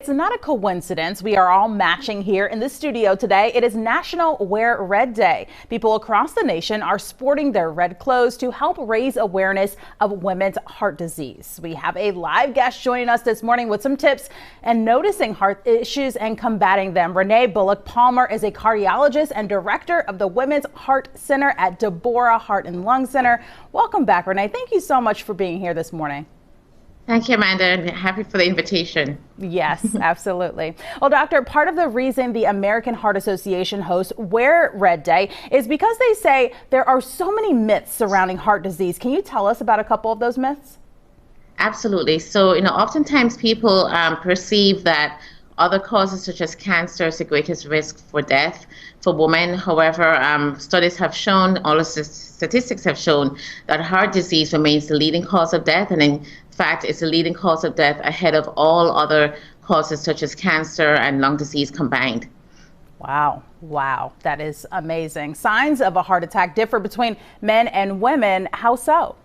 It's not a coincidence we are all matching here in the studio today. It is National Wear Red Day. People across the nation are sporting their red clothes to help raise awareness of women's heart disease. We have a live guest joining us this morning with some tips and noticing heart issues and combating them. Renee Bullock-Palmer is a cardiologist and director of the Women's Heart Center at Deborah Heart and Lung Center. Welcome back, Renee. Thank you so much for being here this morning. Thank you, Amanda, and happy for the invitation. Yes, absolutely. Well, doctor, part of the reason the American Heart Association hosts Wear Red Day is because they say there are so many myths surrounding heart disease. Can you tell us about a couple of those myths? Absolutely. So, oftentimes people perceive that other causes such as cancer is the greatest risk for death for women. However, studies have shown, all the statistics have shown that heart disease remains the leading cause of death, and in fact, it's the leading cause of death ahead of all other causes such as cancer and lung disease combined. Wow. Wow. That is amazing. Signs of a heart attack differ between men and women. How so?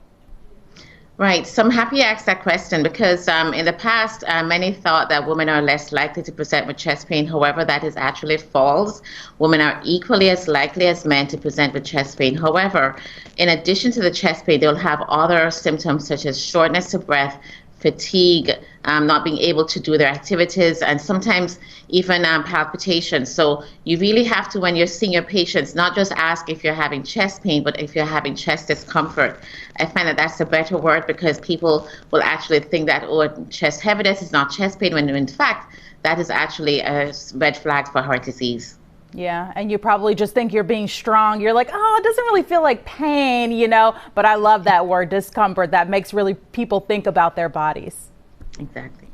Right. So I'm happy you asked that question because in the past, many thought that women are less likely to present with chest pain. However, that is actually false. Women are equally as likely as men to present with chest pain. However, in addition to the chest pain, they'll have other symptoms such as shortness of breath, fatigue, not being able to do their activities, and sometimes even palpitations. So you really have to, when you're seeing your patients, not just ask if you're having chest pain, but if you're having chest discomfort. I find that that's a better word because people will actually think that, oh, chest heaviness is not chest pain, when in fact, that is actually a red flag for heart disease. Yeah, and you probably just think you're being strong. You're like, oh, it doesn't really feel like pain, but I love that word, discomfort. That makes really people think about their bodies. Exactly.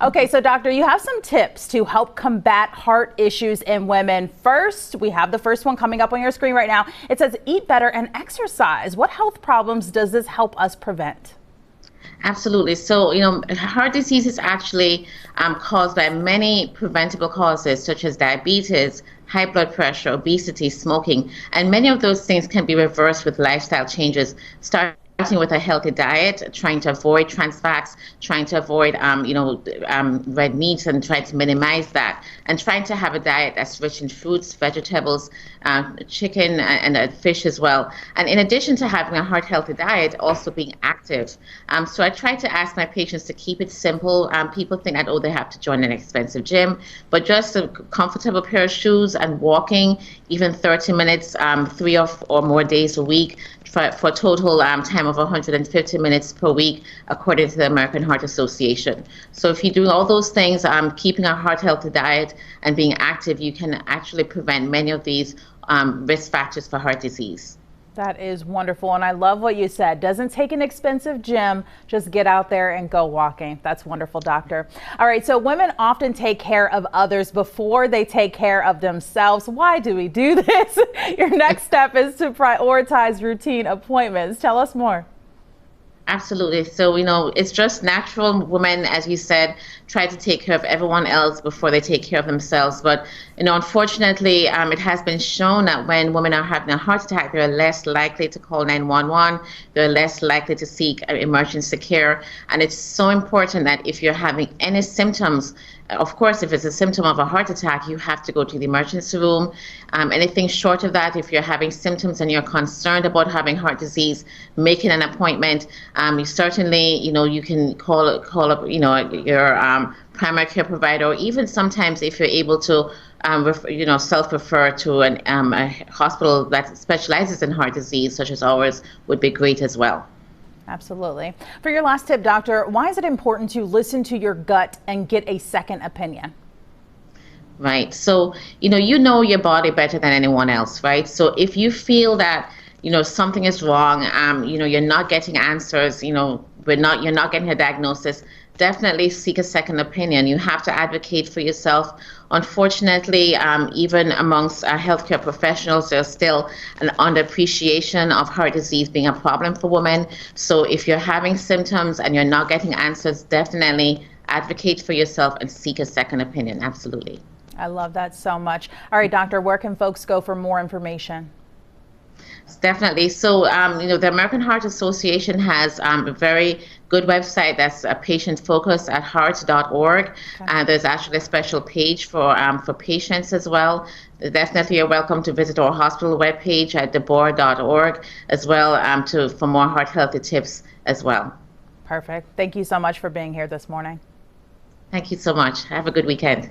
Okay, so doctor, you have some tips to help combat heart issues in women. First, we have the first one coming up on your screen right now. It says eat better and exercise. What health problems does this help us prevent? Absolutely. So, heart disease is actually caused by many preventable causes such as diabetes, high blood pressure, obesity, smoking, and many of those things can be reversed with lifestyle changes, starting with a healthy diet, trying to avoid trans fats, trying to avoid, red meats and trying to minimize that, and trying to have a diet that's rich in fruits, vegetables, chicken, and fish as well. And in addition to having a heart healthy diet, also being active. So I try to ask my patients to keep it simple. People think that, oh, they have to join an expensive gym, but just a comfortable pair of shoes and walking, even 30 minutes, 3 or more days a week, for a total time of 150 minutes per week, according to the American Heart Association. So if you're doing all those things, keeping a heart healthy diet and being active, you can actually prevent many of these risk factors for heart disease. That is wonderful. And I love what you said. Doesn't take an expensive gym. Just get out there and go walking. That's wonderful, doctor. All right. So women often take care of others before they take care of themselves. Why do we do this? Your next step is to prioritize routine appointments. Tell us more. Absolutely. So, it's just natural. Women, as you said, try to take care of everyone else before they take care of themselves. But, unfortunately, it has been shown that when women are having a heart attack, they're less likely to call 911. They're less likely to seek emergency care. And it's so important that if you're having any symptoms, of course, if it's a symptom of a heart attack, you have to go to the emergency room. Anything short of that, if you're having symptoms and you're concerned about having heart disease, making an appointment, you certainly, you can call up, your primary care provider, or even sometimes if you're able to, self-refer to a hospital that specializes in heart disease, such as ours, would be great as well. Absolutely. For your last tip, doctor, why is it important to listen to your gut and get a second opinion? Right. So, you know your body better than anyone else, right? So if you feel that, something is wrong, you're not getting answers, you're not getting a diagnosis, definitely seek a second opinion. You have to advocate for yourself. Unfortunately, even amongst healthcare professionals, there's still an underappreciation of heart disease being a problem for women. So if you're having symptoms and you're not getting answers, definitely advocate for yourself and seek a second opinion. Absolutely. I love that so much. All right, doctor, where can folks go for more information? Definitely. So, the American Heart Association has a very good website that's patient-focused at heart.org. Okay. There's actually a special page for patients as well. Definitely, you're welcome to visit our hospital webpage at deborah.org as well for more heart healthy tips as well. Perfect. Thank you so much for being here this morning. Thank you so much. Have a good weekend.